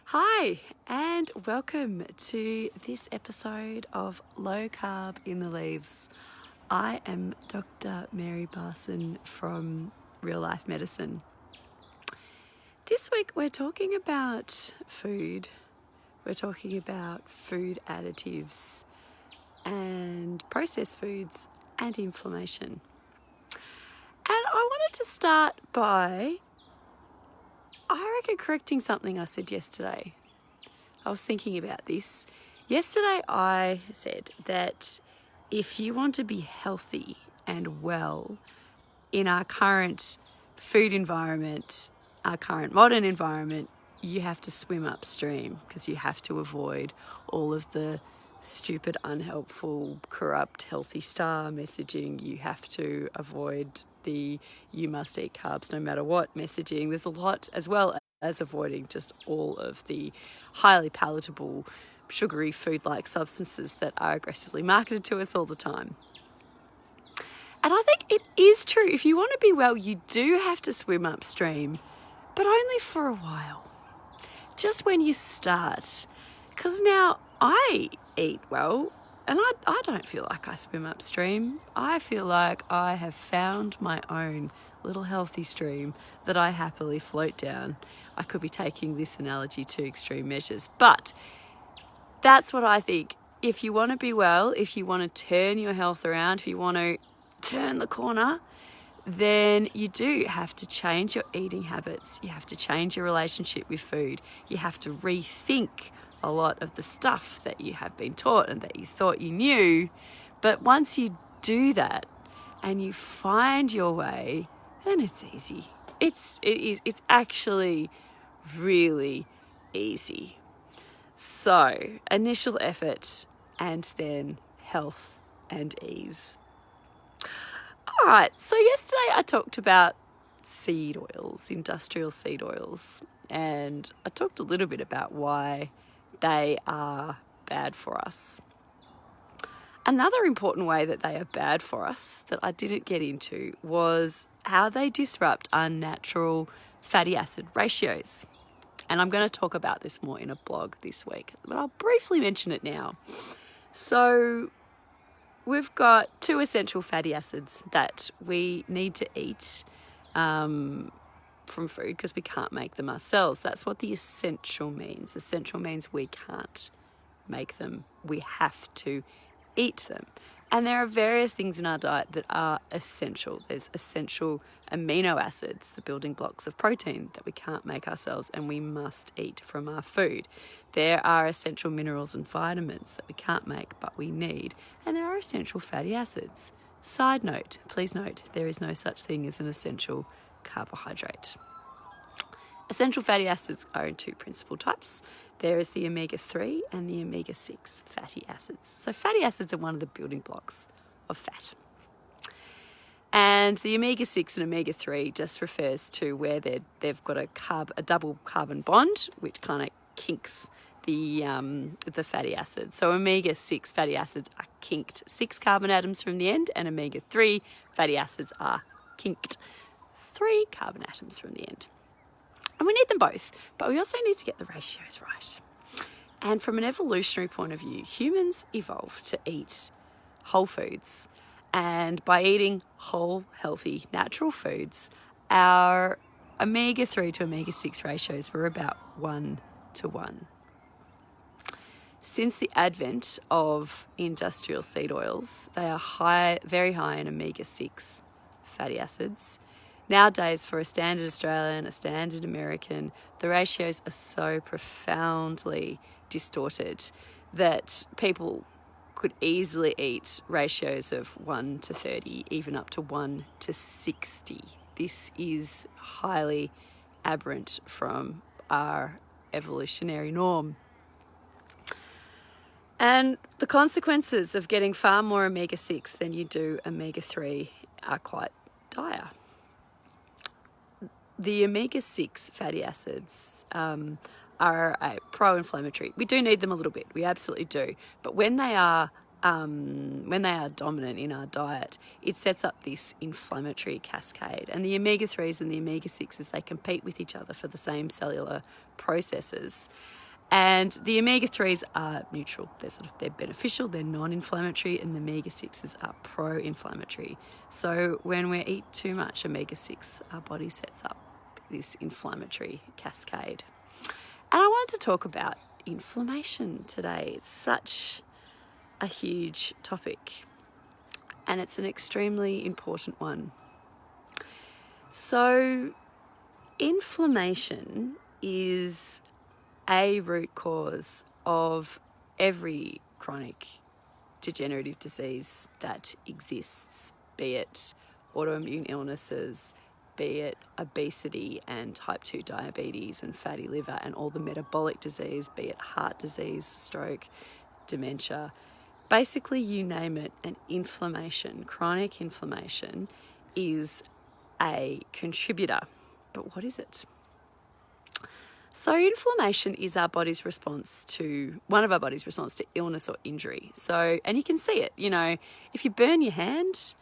Hi, and welcome to this episode of Low Carb in the Leaves. I am Dr. Mary Barson from Real Life Medicine. This week we're talking about food. We're talking about food additives and processed foods and inflammation. And I wanted to start by correcting something I said yesterday. I was thinking about this. Yesterday I said that if you want to be healthy and well in our current food environment, our current modern environment, you have to swim upstream because you have to avoid all of the stupid, unhelpful, corrupt, healthy star messaging. You have to avoid the you must eat carbs no matter what messaging. There's a lot, as well as avoiding just all of the highly palatable, sugary food-like substances that are aggressively marketed to us all the time. And I think it is true. If you want to be well, you do have to swim upstream, but only for a while. Just when you start. Because now I eat well, and I don't feel like I swim upstream. I feel like I have found my own little healthy stream that I happily float down. I could be taking this analogy to extreme measures, but that's what I think. If you want to be well, if you want to turn your health around, if you want to turn the corner, then you do have to change your eating habits. You have to change your relationship with food. You have to rethink a lot of the stuff that you have been taught and that you thought you knew. But once you do that and you find your way, then it's easy. It's actually really easy. So, initial effort and then health and ease. All right, so yesterday I talked about seed oils, industrial seed oils, and I talked a little bit about why they are bad for us. Another important way that they are bad for us that I didn't get into was how they disrupt our natural fatty acid ratios. And I'm going to talk about this more in a blog this week, but I'll briefly mention it now. So we've got 2 essential fatty acids that we need to eat from food because we can't make them ourselves. That's what the essential means. Essential means we can't make them. We have to eat them. And there are various things in our diet that are essential. There's essential amino acids, the building blocks of protein that we can't make ourselves and we must eat from our food. There are essential minerals and vitamins that we can't make but we need. And there are essential fatty acids. Side note, please note, there is no such thing as an essential carbohydrate. Essential fatty acids are in 2 principal types. There is the omega-3 and the omega-6 fatty acids. So fatty acids are one of the building blocks of fat. And the omega-6 and omega-3 just refers to where they've got a double carbon bond, which kind of kinks the fatty acid. So omega-6 fatty acids are kinked 6 carbon atoms from the end, and omega-3 fatty acids are kinked 3 carbon atoms from the end. And we need them both, but we also need to get the ratios right. And from an evolutionary point of view, humans evolved to eat whole foods. And by eating whole, healthy, natural foods, our omega-3 to omega-6 ratios were about 1:1. Since the advent of industrial seed oils, they are very high in omega-6 fatty acids. Nowadays, for a standard Australian, a standard American, the ratios are so profoundly distorted that people could easily eat ratios of 1:30, even up to 1:60. This is highly aberrant from our evolutionary norm. And the consequences of getting far more omega-6 than you do omega-3 are quite dire. The omega-6 fatty acids are pro-inflammatory. We do need them a little bit. We absolutely do. But when they are when they are dominant in our diet, it sets up this inflammatory cascade. And the omega-3s and the omega-6s, they compete with each other for the same cellular processes. And the omega-3s are neutral. They're beneficial, they're non-inflammatory, and the omega-6s are pro-inflammatory. So when we eat too much omega-6, our body sets up this inflammatory cascade. And I wanted to talk about inflammation today. It's such a huge topic, and it's an extremely important one. So inflammation is a root cause of every chronic degenerative disease that exists, be it autoimmune illnesses, be it obesity and type 2 diabetes and fatty liver and all the metabolic disease, be it heart disease, stroke, dementia. Basically, you name it, an inflammation, chronic inflammation, is a contributor. But what is it? So inflammation is one of our body's response to illness or injury. So, and you can see it, if you burn your hand,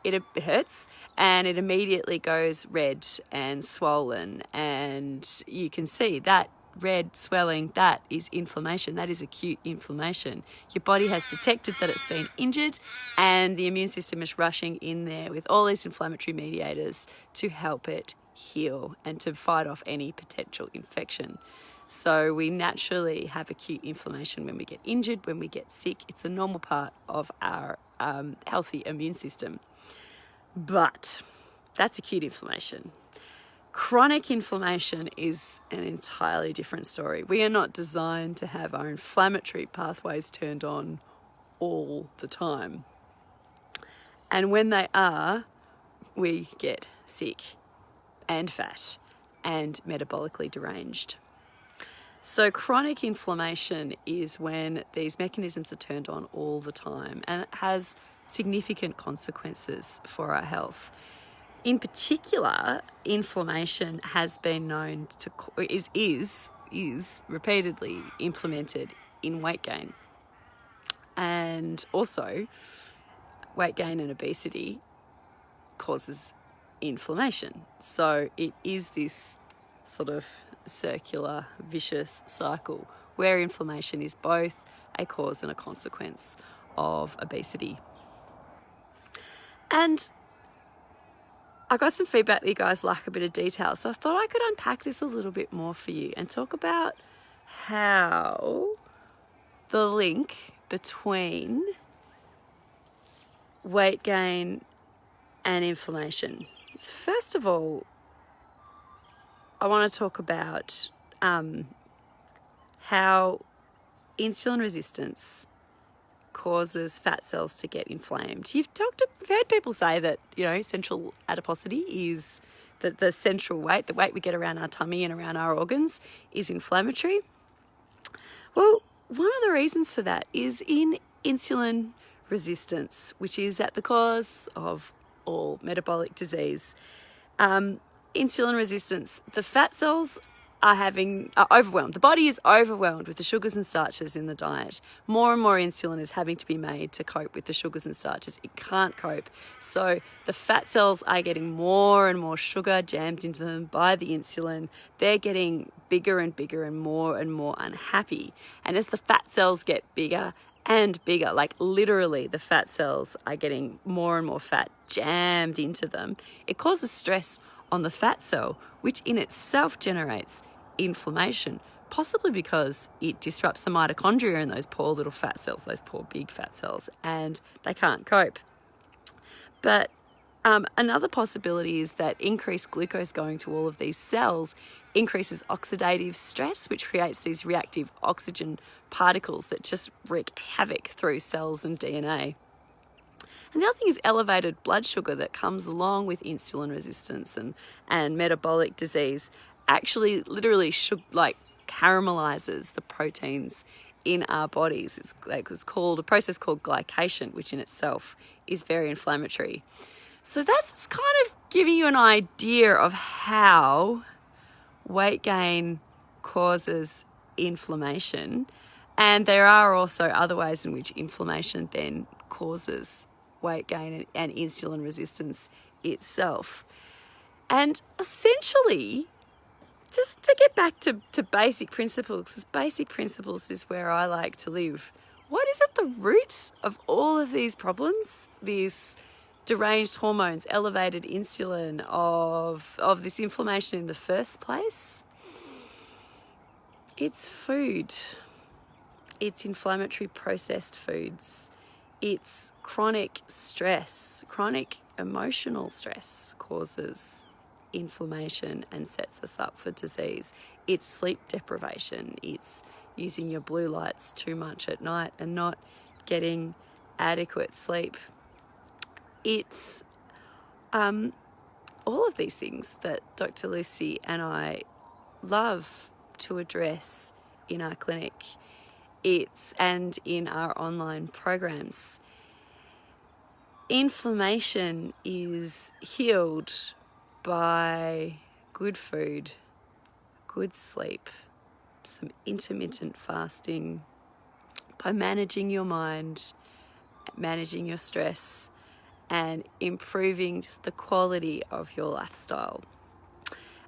it hurts and it immediately goes red and swollen, and you can see that red swelling, that is inflammation. That is acute inflammation. Your body has detected that it's been injured, and the immune system is rushing in there with all these inflammatory mediators to help it heal and to fight off any potential infection. So we naturally have acute inflammation when we get injured, when we get sick. It's a normal part of our healthy immune system. But that's acute inflammation. Chronic inflammation is an entirely different story. We are not designed to have our inflammatory pathways turned on all the time. And when they are, we get sick and fat and metabolically deranged. So chronic inflammation is when these mechanisms are turned on all the time, and it has significant consequences for our health. In particular, inflammation has been known to is repeatedly implemented in weight gain, and also weight gain and obesity causes inflammation. So it is this sort of circular, vicious cycle where inflammation is both a cause and a consequence of obesity. And I got some feedback that you guys like a bit of detail, so I thought I could unpack this a little bit more for you and talk about how the link between weight gain and inflammation. First of all, I want to talk about how insulin resistance causes fat cells to get inflamed. You've heard people say that, central adiposity is the central weight, the weight we get around our tummy and around our organs, is inflammatory. Well, one of the reasons for that is in insulin resistance, which is at the cause of all metabolic disease. Insulin resistance, the fat cells are overwhelmed. The body is overwhelmed with the sugars and starches in the diet. More and more insulin is having to be made to cope with the sugars and starches. It can't cope. So the fat cells are getting more and more sugar jammed into them by the insulin. They're getting bigger and bigger and more unhappy. And as the fat cells get bigger and bigger, like literally the fat cells are getting more and more fat jammed into them, it causes stress on the fat cell, which in itself generates inflammation, possibly because it disrupts the mitochondria in those poor little fat cells, those poor big fat cells, and they can't cope. But another possibility is that increased glucose going to all of these cells increases oxidative stress, which creates these reactive oxygen particles that just wreak havoc through cells and DNA. And the other thing is elevated blood sugar that comes along with insulin resistance and metabolic disease actually literally caramelizes the proteins in our bodies. It's called a process called glycation, which in itself is very inflammatory. So that's kind of giving you an idea of how weight gain causes inflammation. And there are also other ways in which inflammation then causes weight gain and insulin resistance itself. And essentially, just to get back to basic principles, because basic principles is where I like to live. What is at the root of all of these problems? These deranged hormones, elevated insulin, of this inflammation in the first place? It's food. It's inflammatory processed foods. It's chronic stress. Chronic emotional stress causes inflammation and sets us up for disease. It's sleep deprivation. It's using your blue lights too much at night and not getting adequate sleep. It's all of these things that Dr. Lucy and I love to address in our clinic. And in our online programs. Inflammation is healed by good food, good sleep, some intermittent fasting, by managing your mind, managing your stress, and improving just the quality of your lifestyle.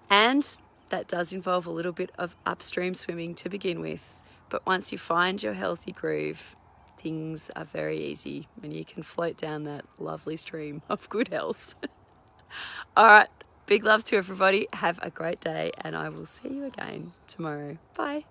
And that does involve a little bit of upstream swimming to begin with. But once you find your healthy groove, things are very easy and you can float down that lovely stream of good health. All right, big love to everybody. Have a great day and I will see you again tomorrow. Bye.